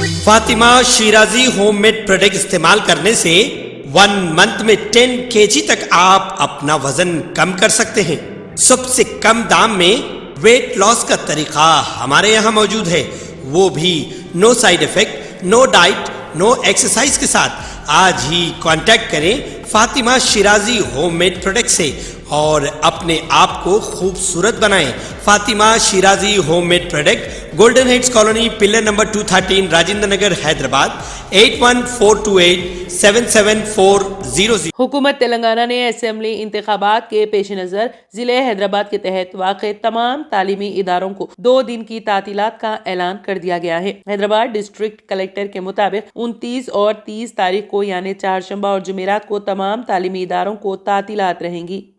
Fatima Shirazi home made product इस्तेमाल करने से 1 मंथ में 10 kg तक आप अपना वजन कम कर सकते हैं। सबसे कम दाम में वेट लॉस का तरीका हमारे यहाँ मौजूद है, वो भी no side effect, no diet, no exercise के साथ। आज ही कांटेक्ट करें Fatima Shirazi home made product से और अपने आप को खूबसूरत बनाएं। Fatima Shirazi home made product, golden heads colony, pillar number 213, Rajendra Nagar, Hyderabad 8142877400। हुकूमत तेलंगाना ने असेंबली इंतखाबात के पेश नज़र ज़िले हैदराबाद के तहत वाक़े तमाम तालीमी इदारों को 2 दिन की तातीलात का ऐलान कर दिया गया है। हैदराबाद डिस्ट्रिक्ट कलेक्टर के मुताबिक 29 और 30 तारीख को यानी चारशंबा और जुमेरात को तमाम तालीमी इदारों को तातीलात रहेंगी।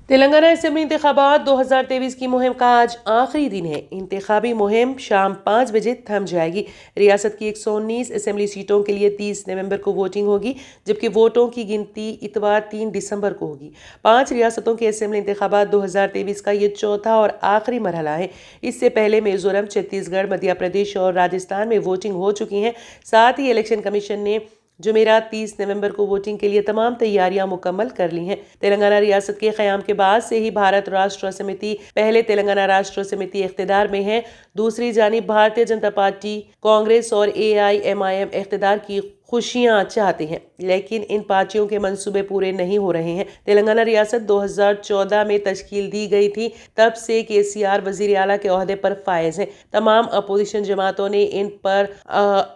तेलंगाना असेंबली इंतखाबात 2023 की मुहिम का आज आखिरी दिन है। इंतखाबी मुहिम शाम 5 बजे थम जाएगी। रियासत की 119 असेंबली सीटों के लिए 30 नवंबर को वोटिंग होगी, जबकि वोटों की गिनती इतवार 3 दिसंबर को होगी। 5 रियासतों के असेंबली इंतखाबात 2023 का ये चौथा और आखिरी मरहला है। इससे पहले मिजोरम, छत्तीसगढ़, मध्य प्रदेश और राजस्थान में वोटिंग हो चुकी हैं। साथ ही इलेक्शन कमीशन ने जुमेरात 30 नवंबर को वोटिंग के लिए तमाम तैयारियां मुकम्मल कर ली हैं। तेलंगाना रियासत के क़याम के बाद से ही भारत राष्ट्र समिति, पहले तेलंगाना राष्ट्र समिति इख्तिदार में है, दूसरी जानिब भारतीय जनता पार्टी, कांग्रेस और AIMIM इख्तिदार की खुशियां चाहते हैं, लेकिन इन पार्टियों के मंसूबे पूरे नहीं हो रहे हैं। तेलंगाना रियासत 2014 में तश्कील दी गई थी, तब से KCR वजीर आला के ओहदे पर फायज हैं। तमाम अपोजिशन जमातों ने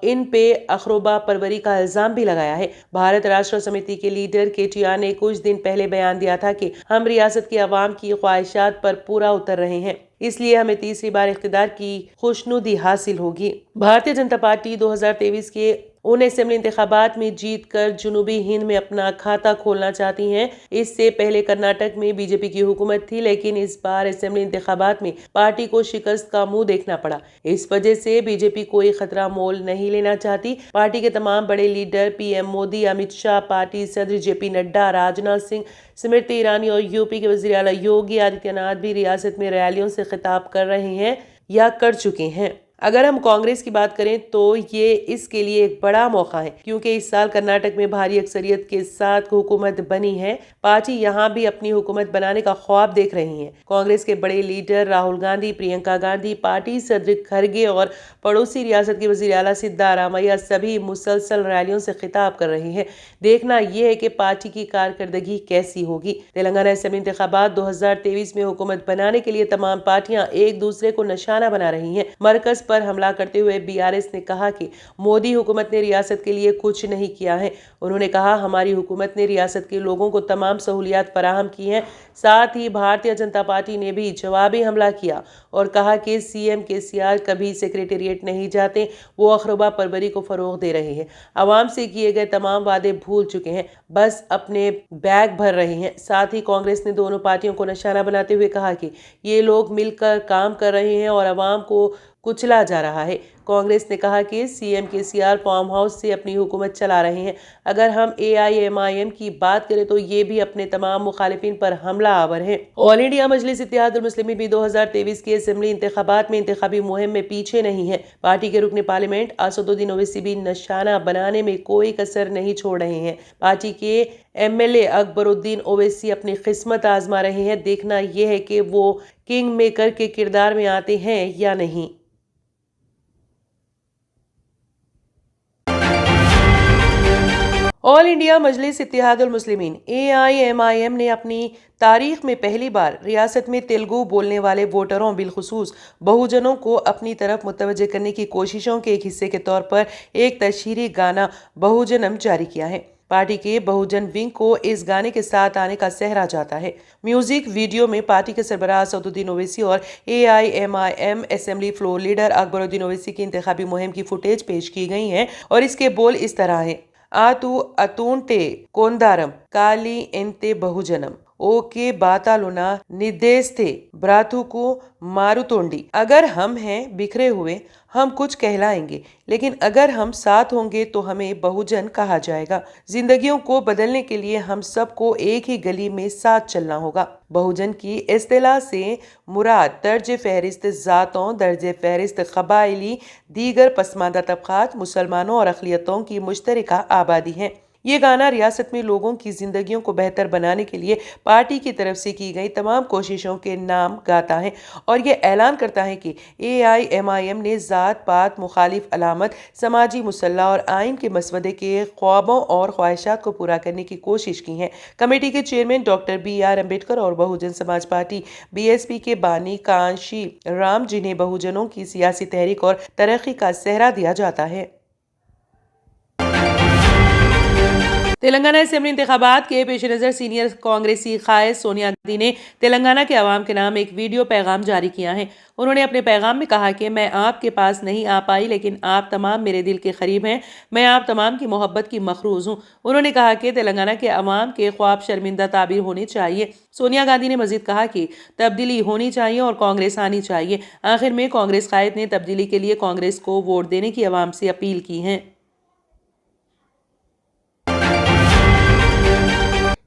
इन पे अखरोबा परवरी का इल्जाम भी लगाया है। भारत राष्ट्र समिति के लीडर KTR ने कुछ दिन पहले बयान दिया था कि हम रियासत की आवाम की ख्वाहिशात पर पूरा उतर रहे हैं, इसलिए हमें तीसरी बार इख्तिदार की खुशनुदी हासिल होगी। भारतीय जनता पार्टी 2023 के उन असेंबली इंतखाबात में जीत कर जनूबी हिंद में अपना खाता खोलना चाहती हैं। इससे पहले कर्नाटक में बीजेपी की हुकूमत थी, लेकिन इस बार असेंबली इंतखाबात में पार्टी को शिकस्त का मुंह देखना पड़ा। इस वजह से बीजेपी कोई खतरा मोल नहीं लेना चाहती। पार्टी के तमाम बड़े leader PM Modi, Amit Shah, party सदर JP नड्डा, राजनाथ सिंह, स्मृति ईरानी और UP के वज़ीर आला योगी आदित्यनाथ भी रियासत में रैलियों से खिताब कर रहे हैं या कर चुके हैं। अगर हम कांग्रेस की बात करें तो ये इसके लिए एक बड़ा मौका है, क्योंकि इस साल कर्नाटक में भारी अक्सरियत के साथ हुकूमत बनी है। पार्टी यहाँ भी अपनी हुकूमत बनाने का ख्वाब देख रही है। कांग्रेस के बड़े लीडर राहुल गांधी, प्रियंका गांधी, पार्टी सदर खरगे और पड़ोसी रियासत के वज़ीर आला सिद्धारामैया सभी मुसलसल रैलियों से खिताब कर रहे हैं। देखना यह है कि पार्टी की कारकर्दगी कैसी होगी। तेलंगाना असेंबली इंतखाबात 2023 में हुकूमत बनाने के लिए तमाम पार्टियां एक दूसरे को निशाना बना रही हैं। मरकज पर हमला करते हुए BRS ने कहा कि मोदी हुकूमत ने रियासत के लिए कुछ नहीं किया है। उन्होंने कहा, हमारी हुकूमत ने रियासत के लोगों को तमाम सहूलियात फराहम की हैं। साथ ही भारतीय जनता पार्टी ने भी जवाबी हमला किया और कहा कि CM KCR कभी सेक्रेटेरिएट नहीं जाते, वो अखरोबा परवरी को फरोग दे रहे हैं। आवाम से किए गए तमाम वादे भूल चुके हैं, बस अपने बैग भर रहे हैं। साथ ही कांग्रेस ने दोनों पार्टियों को निशाना बनाते हुए कहा कि ये लोग मिलकर काम कर रहे हैं और आवाम को कुचला जा रहा है। कांग्रेस ने कहा कि CM KCR फार्म हाउस से अपनी हुकूमत चला रहे हैं। अगर हम AIMIM की बात करें तो ये भी अपने तमाम मुखालिफिन पर हमला आवर है। ऑल इंडिया मजलिस इत्तेहादुल मुस्लिमीन भी 2023 के असेंबली इंतखाबात में इंतखाबी मुहिम में पीछे नहीं है। पार्टी के रुकन पार्लियामेंट असदुद्दीन ओवैसी भी निशाना बनाने में कोई कसर नहीं छोड़ रहे हैं। पार्टी के MLA अकबरुद्दीन ओवैसी अपनी किस्मत आजमा रहे हैं। देखना यह है कि वो किंग मेकर के किरदार में आते हैं या नहीं। ऑल इंडिया मजलिस इत्तेहादुल मुस्लिमीन AIMIM ने अपनी तारीख में पहली बार रियासत में तेलुगु बोलने वाले वोटरों बिलखुसूस बहुजनों को अपनी तरफ मुतवज्जे करने की कोशिशों के एक हिस्से के तौर पर एक तशहीरी गाना बहुजनम जारी किया है। पार्टी के बहुजन विंग को इस गाने के साथ आने का सहरा जाता है। म्यूजिक वीडियो में पार्टी के सरबराह असदुद्दीन ओवैसी और AIMIM assembly floor leader Akbaruddin Owaisi की इंतखाबी मुहिम की फुटेज पेश की गई है और इसके बोल इस तरह हैं। आतू अतूनटे कोंदारम काली एंते बहुजनम। ओके बातालुना निदेस्ते ब्राथुको मारुतोंडी। अगर हम हैं बिखरे हुए हम कुछ कहलाएंगे, लेकिन अगर हम साथ होंगे तो हमें बहुजन कहा जाएगा। जिंदगियों को बदलने के लिए हम सबको एक ही गली में साथ चलना होगा। बहुजन की इस्तिलाह से मुराद दर्ज फहरिस्त ज़ातों, दर्ज फहरिस्त कबाइली, दीगर पसमानदा तबकात, मुसलमानों और अक़लियतों की मुश्तरका आबादी है। ये गाना रियासत में लोगों की जिंदगियों को बेहतर बनाने के लिए पार्टी की तरफ से की गई तमाम कोशिशों के नाम गाता है और ये ऐलान करता है कि AIMIM ने ज़ात पात मुखालिफ अलामत, समाजी मुसल्ला और आइन के मसवदे के ख्वाबों और ख्वाहिशात को पूरा करने की कोशिश की है। कमेटी के चेयरमैन डॉक्टर BR अम्बेडकर और बहुजन समाज पार्टी BSP के बानी कांशी राम, जिन्हें बहुजनों की सियासी तहरीक और तरक्की का सेहरा दिया जाता है। तेलंगाना असेंबली इंतखाबात के पेश नज़र सीनियर कांग्रेसी कायद सोनिया गांधी ने तेलंगाना के अवाम के नाम एक वीडियो पैगाम जारी किया है। उन्होंने अपने पैगाम में कहा कि मैं आपके पास नहीं आ पाई, लेकिन आप तमाम मेरे दिल के करीब हैं। मैं आप तमाम की मोहब्बत की मखरूज हूँ। उन्होंने कहा कि तेलंगाना के अवाम के ख्वाब शर्मिंदा ताबीर होने चाहिए। सोनिया गांधी ने मजीद कहा कि तब्दीली होनी चाहिए और कांग्रेस आनी चाहिए। आखिर में कांग्रेस कायद ने तब्दीली के लिए कांग्रेस को वोट देने की अवाम से अपील की है।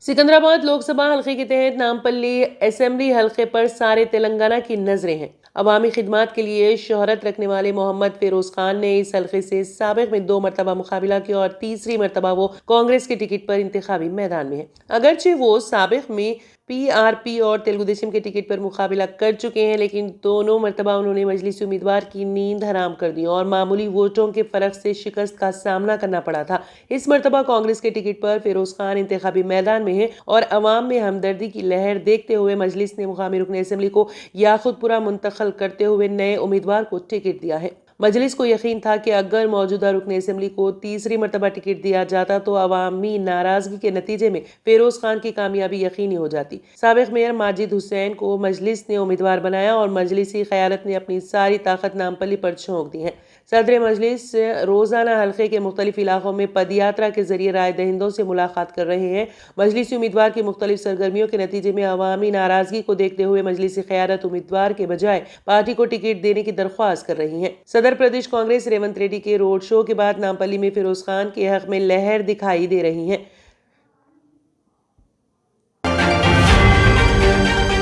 सिकंदराबाद लोकसभा हल्के के तहत नामपल्ली असेंबली हल्के पर सारे तेलंगाना की नजरें हैं। अवामी खिदमात के लिए शोहरत रखने वाले मोहम्मद फिरोज खान ने इस हल्के से साबिक में 2 मरतबा मुकाबला किया और तीसरी मरतबा वो कांग्रेस के टिकट पर इंतखाबी मैदान में है। अगरचे वो साबिक में PRP और तेलुगु देशम के टिकट पर मुकाबला कर चुके हैं, लेकिन दोनों मरतबा उन्होंने मजलिसी उम्मीदवार की नींद हराम कर दी और मामूली वोटों के फर्क से शिकस्त का सामना करना पड़ा था। इस मरतबा कांग्रेस के टिकट पर फिरोज खान इंतखाबी मैदान में है और अवाम में हमदर्दी की लहर देखते हुए मजलिस ने मुकामी रुकन असेंबली को याखुदपुरा मुंतकिल करते हुए नए उम्मीदवार को टिकट दिया है। मजलिस को यकीन था कि अगर मौजूदा रुकन असेंबली को तीसरी मरतबा टिकट दिया जाता तो अवामी नाराजगी के नतीजे में फिरोज खान की कामयाबी यकीनी हो जाती। साबिक मेयर माजिद हुसैन को मजलिस ने उम्मीदवार बनाया और मजलिसी क़यादत ने अपनी सारी ताकत नामपल्ली पर झोंक दी है। सदर मजलिस रोजाना हल्के के मुख्तलिफ इलाकों में पदयात्रा के जरिए राय दहिंदों से मुलाकात कर रहे हैं। मजलिसी उम्मीदवार की मुख्तलिफ सरगर्मियों के नतीजे में अवामी नाराजगी को देखते हुए मजलिसी क़यादत उम्मीदवार के बजाय पार्टी को टिकट देने की दरख्वास्त कर रही है। सदर प्रदेश कांग्रेस रेवंत रेड्डी के रोड शो के बाद नामपल्ली में फिरोज खान के हक में लहर दिखाई दे रही है।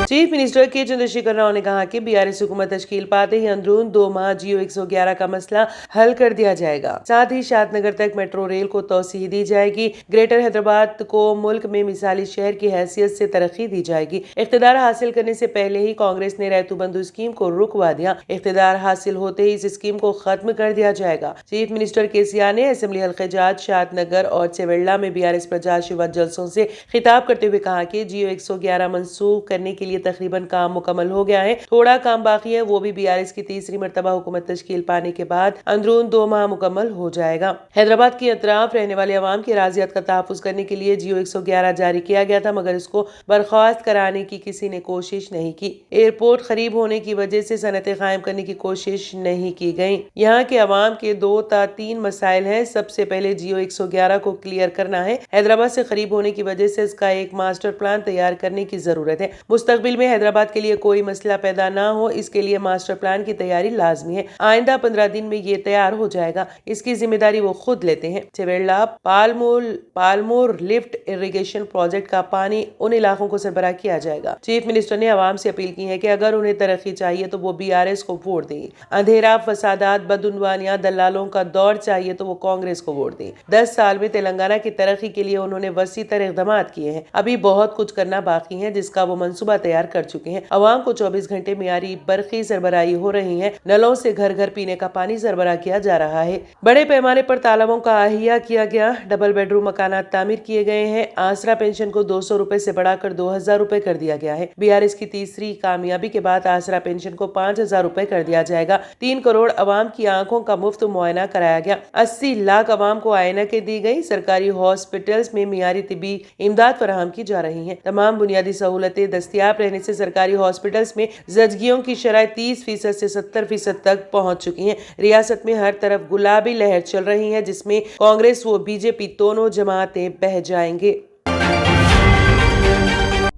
चीफ मिनिस्टर के चंद्रशेखर राव ने कहा कि BRS हुकूमत तश्कील पाते ही अंदरून 2 माह जियो 111 का मसला हल कर दिया जाएगा। साथ ही शादनगर तक मेट्रो रेल को तोसी दी जाएगी। ग्रेटर हैदराबाद को मुल्क में मिसाली शहर की हैसियत से तरक्की दी जाएगी। इख्तिदार हासिल करने से पहले ही कांग्रेस ने रैतु बंधु स्कीम को रुकवा दिया। इख्तिदार हासिल होते ही इस स्कीम को खत्म कर दिया जाएगा। चीफ मिनिस्टर KCR ने असेंबली हल्के जाट, शादनगर और चेवेल्ला में BRS प्रचार शिवा जलसों से खिताब करते हुए कहा कि जियो 111 मनसूख करने के लिए तकरीबन काम मुकम्मल हो गया है। थोड़ा काम बाकी है, वो भी BRS की तीसरी मरतबा हुकूमत तश्कील पाने के बाद अंदरून 2 माह मुकम्मल हो जाएगा। हैदराबाद के अतराफ रहने वाले अवाम की राजियत का तहफ़्फ़ुज़ करने के लिए जियो 111 जारी किया गया था, मगर इसको बर्खास्त कराने की किसी ने कोशिश नहीं की। एयरपोर्ट करीब होने की वजह से सनतें कायम करने की कोशिश नहीं की गई। यहाँ के अवाम के 2 या 3 मसाइल हैं। सबसे पहले जियो 111 को क्लियर करना है। हैदराबाद से करीब होने की वजह से इसका एक मास्टर प्लान तैयार करने की जरूरत है। मुस्तकबिल में हैदराबाद के लिए कोई मसला पैदा ना हो, इसके लिए मास्टर प्लान की तैयारी लाजमी है। आइंदा 15 दिन में ये तैयार हो जाएगा। इसकी जिम्मेदारी वो खुद लेते हैं। चेवेल्ला पालमोर लिफ्ट इरिगेशन प्रोजेक्ट का पानी उन इलाकों को सरबराह किया जाएगा। चीफ मिनिस्टर ने आवाम से अपील की है कि अगर उन्हें तरक्की चाहिए तो वो BRS को वोट दें। अंधेरा, फसादात, बदउनवानियां, दलालों का दौर चाहिए तो वो कांग्रेस को वोट दें। 10 साल में तेलंगाना की तरक्की के लिए उन्होंने वसी तर इक़दाम किए हैं। अभी बहुत कुछ करना बाकी है, जिसका वो मंसूबा तैयार कर चुके हैं। अवाम को 24 घंटे मियारी बरक़ी सरबराही हो रही है। नलों से घर घर पीने का पानी सरबराह किया जा रहा है। बड़े पैमाने पर तालाबों का अहिया किया गया। डबल बेडरूम मकानात तामीर किए गए हैं। आसरा पेंशन को 200 रुपए से बढ़ाकर 2000 रुपए कर दिया गया है। BRS की तीसरी कामयाबी के बाद आसरा पेंशन को 5000 रुपए कर दिया जाएगा। 3 करोड़ अवाम की आंखों का मुफ्त मुआयना कराया गया। 80 लाख अवाम को ऐनकें दी गई। सरकारी हॉस्पिटल्स में मियारी तिब्बी इमदाद फराहम की जा रही है। तमाम बुनियादी सहूलतें दस्तयाब रहने से सरकारी हॉस्पिटल्स में जजगियों की शरह 30% से 70% तक पहुंच चुकी हैं। रियासत में हर तरफ गुलाबी लहर चल रही है, जिसमें कांग्रेस व BJP दोनों जमातें बह जाएंगे।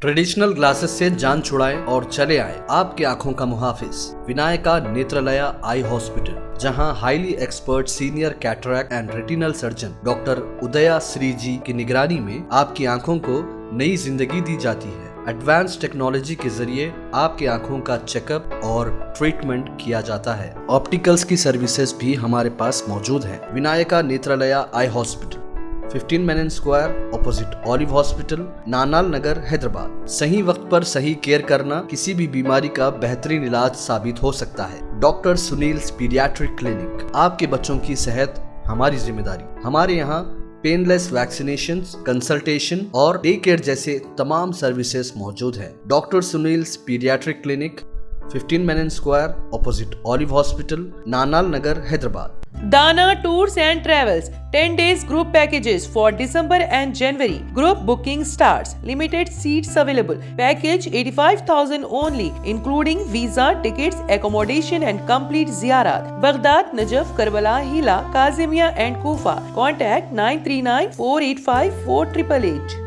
ट्रेडिशनल ग्लासेस से जान छुड़ाएं और चले आए आपकी आंखों का मुहाफिज विनायका नेत्रालया आई हॉस्पिटल, जहां highly expert senior cataract and retinal surgeon doctor उदया श्री जी की निगरानी में आपकी आंखों को नई जिंदगी दी जाती है। एडवांस टेक्नोलॉजी के जरिए आपकी आंखों का चेकअप और ट्रीटमेंट किया जाता है। ऑप्टिकल्स की सर्विसेज भी हमारे पास मौजूद है। Vinayaka Netralaya eye hospital, 15 Menon square, opposite olive hospital, Nanal Nagar, Hyderabad. सही वक्त पर सही केयर करना किसी भी बीमारी का बेहतरीन इलाज साबित हो सकता है। डॉक्टर सुनील पीडियाट्रिक क्लिनिक, आपके बच्चों की सेहत हमारी जिम्मेदारी। हमारे यहाँ पेनलेस वैक्सीनेशंस, कंसल्टेशन और डे केयर जैसे तमाम सर्विसेज मौजूद है। Doctor Sunil paediatric clinic, 15 Menon square, opposite olive hospital, Nanal Nagar, Hyderabad. Dana Tours and Travels 10 days group packages for December and January. Group booking starts. Limited seats available. Package 85,000 only, including visa, tickets, accommodation and complete ziyarat. Baghdad, Najaf, Karbala, Hila, Kazimia and Kufa. Contact 939-485-4888.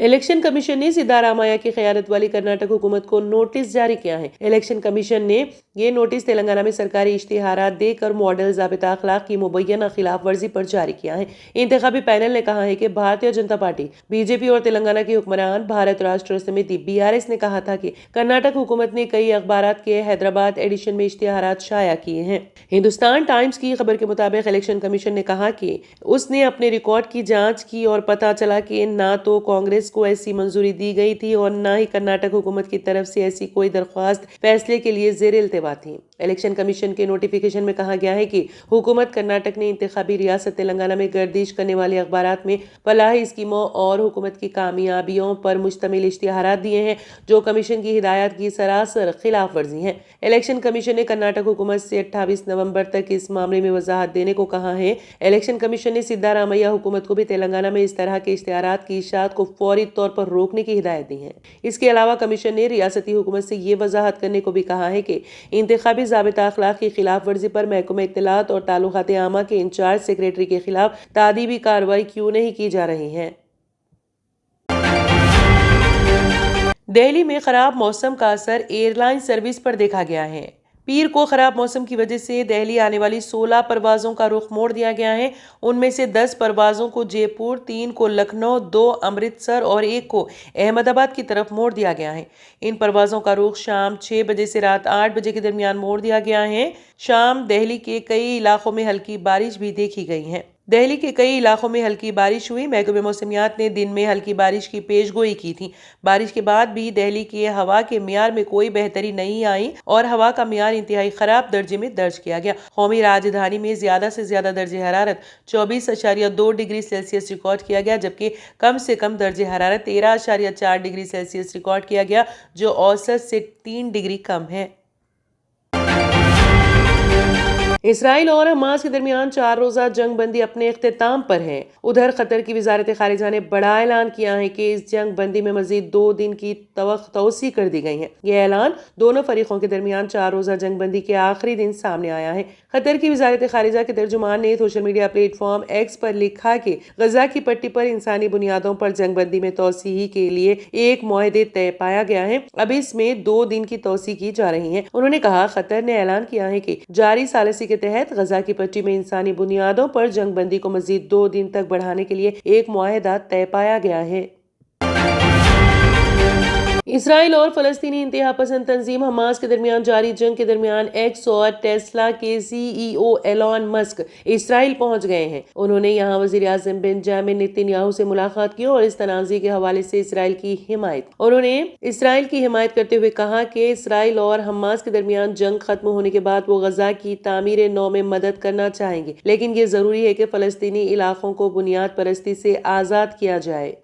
Election commission ने सिद्धारामैया की खयानत वाली कर्नाटक हुकूमत को notice जारी किया है। Election commission ने ये नोटिस तेलंगाना में सरकारी इश्तिहारात देकर मॉडल ज़ाबिता अखलाक की मुबैना खिलाफ वर्जी पर जारी किया है। इंतखाबी पैनल ने कहा है कि भारतीय जनता पार्टी, बीजेपी और तेलंगाना की हुक्मरान भारत राष्ट्र समिति BRS ने कहा था कि कर्नाटक हुकूमत ने कई अखबारात के हैदराबाद एडिशन में इश्तिहारात शाया किए हैं। हिंदुस्तान टाइम्स की खबर के मुताबिक इलेक्शन कमीशन ने कहा कि उसने अपने रिकॉर्ड की जांच की और पता चला कि ना तो कांग्रेस को ऐसी मंजूरी दी गई थी और ना ही कर्नाटक हुकूमत की तरफ से ऐसी कोई दरख्वास्त फैसले के लिए ज़ेर इल्तिवा थी। इलेक्शन कमीशन के नोटिफिकेशन में कहा गया है कि हुकूमत कर्नाटक ने इंतखाबी रियासत तेलंगाना में गर्दिश करने वाले अखबारात में फलाही स्कीमों और हुकूमत की कामयाबियों पर मुश्तमिल इश्तिहारात दिए हैं जो कमीशन की हिदायत की सरासर खिलाफ वर्जी हैं। इलेक्शन कमीशन ने कर्नाटक हुकूमत से 28 नवंबर तक इस मामले में वजाहत देने को कहा है। इलेक्शन कमीशन ने सिद्धारामैया हुकूमत को भी तेलंगाना में इस तरह के इश्तिहारात की इशाअत को फौरी तौर पर रोकने की हिदायत दी है। इसके अलावा कमीशन ने रियासती हुकूमत से ये वजाहत करने को भी कहा है कि इंतखाबी ज़ाबिता अखलाक की खिलाफ वर्जी पर महकमा इत्तलात और ताल्लुकात आमा के इंचार्ज सेक्रेटरी के खिलाफ तादीबी कार्रवाई क्यों नहीं की जा रही है। दिल्ली में खराब मौसम का असर एयरलाइन सर्विस पर देखा गया है। पीर को खराब मौसम की वजह से दिल्ली आने वाली 16 परवाज़ों का रुख मोड़ दिया गया है। उनमें से 10 परवाज़ों को जयपुर, 3 को लखनऊ, 2 अमृतसर और 1 को अहमदाबाद की तरफ मोड़ दिया गया है। इन परवाज़ों का रुख शाम 6 बजे से रात 8 बजे के दरमियान मोड़ दिया गया है। शाम दिल्ली के कई इलाकों में हल्की बारिश भी देखी गई है। दिल्ली के कई इलाकों में हल्की बारिश हुई। महकमे मौसमियात ने दिन में हल्की बारिश की पेशगोई की थी। बारिश के बाद भी दिल्ली के हवा के मियार में कोई बेहतरी नहीं आई और हवा का मियार इंतहाई खराब दर्जे में दर्ज किया गया। कौमी राजधानी में ज्यादा से ज्यादा दर्जे हरारत 24.2 डिग्री सेल्सियस रिकॉर्ड किया गया, जबकि कम से कम दर्जे हरारत 13.4 डिग्री सेल्सियस रिकॉर्ड किया गया, जो औसत से 3 डिग्री कम है। इसराइल और हमास के दरमियान 4 रोज़ा जंग बंदी अपने इख्तिताम पर है। उधर कतर की वजारत खारिजा ने बड़ा ऐलान किया है कि इस जंग बंदी में मजीद 2 दिन की तोसी कर दी गई है। यह ऐलान दोनों फरीकों के दरमियान 4 रोज़ा जंग बंदी के आखिरी दिन सामने आया है। कतर की वजारत खारिजा के तर्जुमान ने सोशल मीडिया प्लेटफॉर्म X पर लिखा कि गजा की पट्टी पर इंसानी बुनियादों पर जंग बंदी में तोसी के लिए एक मुआहदे तय पाया गया है। अब इसमें 2 दिन की तोसी की जा रही है। उन्होंने कहा, कतर ने ऐलान किया है कि जारी सालिसी के तहत गजा की पट्टी में इंसानी बुनियादों पर जंग बंदी को मजीद 2 दिन तक बढ़ाने के लिए एक मुआहदा तय पाया गया है। इसराइल और फलस्तीनी इंतहा पसंद तंजीम हमास के दरमियान जारी जंग के दरमियान X और टेस्ला के CEO एलॉन मस्क इसराइल पहुंच गए हैं। उन्होंने यहां वजीर आज़म बेंजामिन नेतन्याहू से मुलाकात की और इस तनाज़े के हवाले से इसराइल की हिमायत करते हुए कहा कि इसराइल और हमास के दरमियान जंग खत्म होने के बाद वो गजा की तामीर नौ में मदद करना चाहेंगे, लेकिन ये जरूरी है कि फलस्तीनी इलाकों को बुनियाद परस्ती से आज़ाद किया जाए।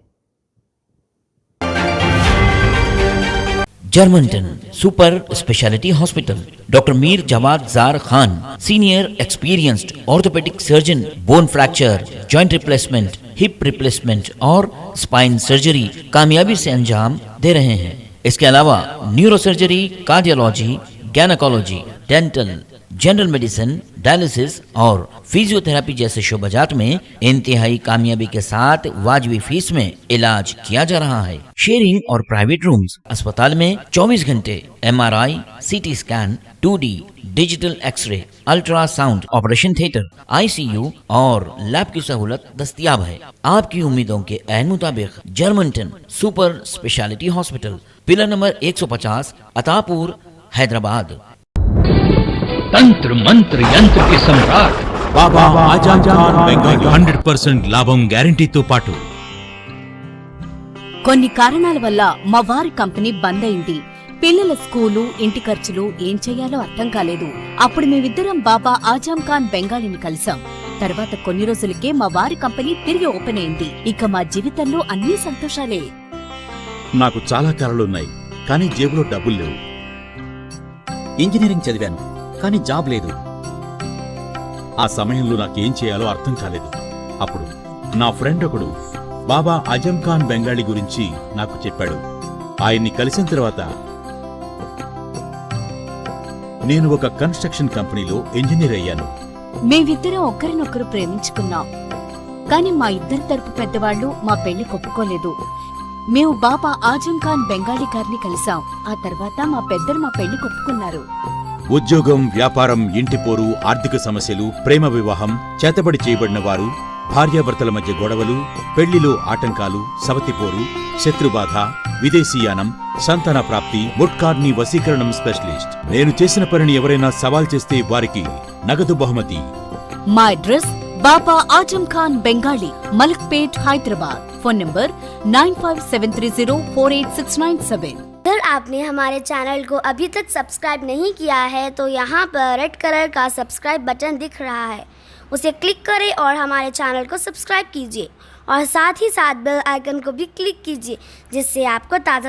Germanton super speciality hospital, doctor Mir Jawad Jar Khan, senior experienced orthopaedic surgeon, bone fracture, joint replacement, hip replacement और स्पाइन सर्जरी कामयाबी से अंजाम दे रहे हैं। इसके अलावा neuro surgery, cardiology, gynaecology, dental, general medicine, dialysis और फिजियोथेरेपी जैसे शोबाजात में इंतहाई कामयाबी के साथ वाजबी फीस में इलाज किया जा रहा है। शेयरिंग और प्राइवेट रूम्स, अस्पताल में 24 घंटे MRI, CT scan, 2D digital X-ray, ultrasound, operation theatre, ICU और लैब की सहूलत दस्तयाब है। आपकी उम्मीदों के ऐन मुताबिक Germanten super speciality hospital, pillar number 150, Attapur, Hyderabad. तंत्र मंत्र यंत्र के सम्राट బాబా ఆజాం ఖాన్ బెంగాల్ 100% లాభం గ్యారంటీతో పాటు కొన్ని కారణాల వల్ల మా వారి కంపెనీ బంద్ అయింది. పిల్లల స్కూలు, ఇంటి ఖర్చులు ఏం చెయ్యాలో అర్థం కాలేదు. అప్పుడు మేమిద్దరం బాబా ఆజాం ఖాన్ బెంగాలీని కలిసాం. తర్వాత కొన్ని రోజులకే మా వారి కంపెనీ తిరిగి ఓపెన్ అయింది. ఇక మా జీవితంలో అన్ని సంతోషాలే. నాకు చాలా కలలున్నాయి, కానీ జేబులో డబ్బులు లేవు. ఇంజనీరింగ్ చదివాను, కానీ జాబ్ లేదు. ఆ సమయంలో నాకేం చేయాలో అర్థం కాలేదు. అప్పుడు నా ఫ్రెండ్ ఒకడు బాబా ఆజం ఖాన్ బెంగాలీ గురించి నాకు చెప్పాడు. ఆయన్ని కలిసిన తర్వాత నేను ఒక కన్స్ట్రక్షన్ కంపెనీలో ఇంజనీర్ అయ్యాను. మేమిద్దరం ఒకరినొకరు ప్రేమించుకున్నాం. కాని మా ఇద్దరి తరపు పెద్దవాళ్లు మా పెళ్లి ఒప్పుకోలేదు. మేము బాబా ఆజం ఖాన్ బెంగాలీ గారిని కలిసాం. ఆ తర్వాత మా పెద్దలు మా పెళ్లి ఒప్పుకున్నారు. ఉద్యోగం, వ్యాపారం, ఇంటి పోరు, ఆర్థిక సమస్యలు, ప్రేమ వివాహం, చేతబడి చేయబడిన వారు, భార్యాభర్తల మధ్య గొడవలు, పెళ్లిలో ఆటంకాలు, సవతిపోరు, శత్రుబాధ, విదేశీయానం, సంతాన ప్రాప్తి, ముట్కార్ని వశీకరణం స్పెషలిస్ట్. నేను చేసిన పనిని ఎవరైనా సవాల్ చేస్తే వారికి నగదు బహుమతి. మా address Baba Azam Khan Bengali, Malakpet, Hyderabad. Phone number 9573048697। अगर आपने हमारे चैनल को अभी तक सब्सक्राइब नहीं किया है तो यहाँ पर रेड कलर का सब्सक्राइब बटन दिख रहा है, उसे क्लिक करें और हमारे चैनल को सब्सक्राइब कीजिए और साथ ही साथ बेल आइकन को भी क्लिक कीजिए, जिससे आपको ताज़ा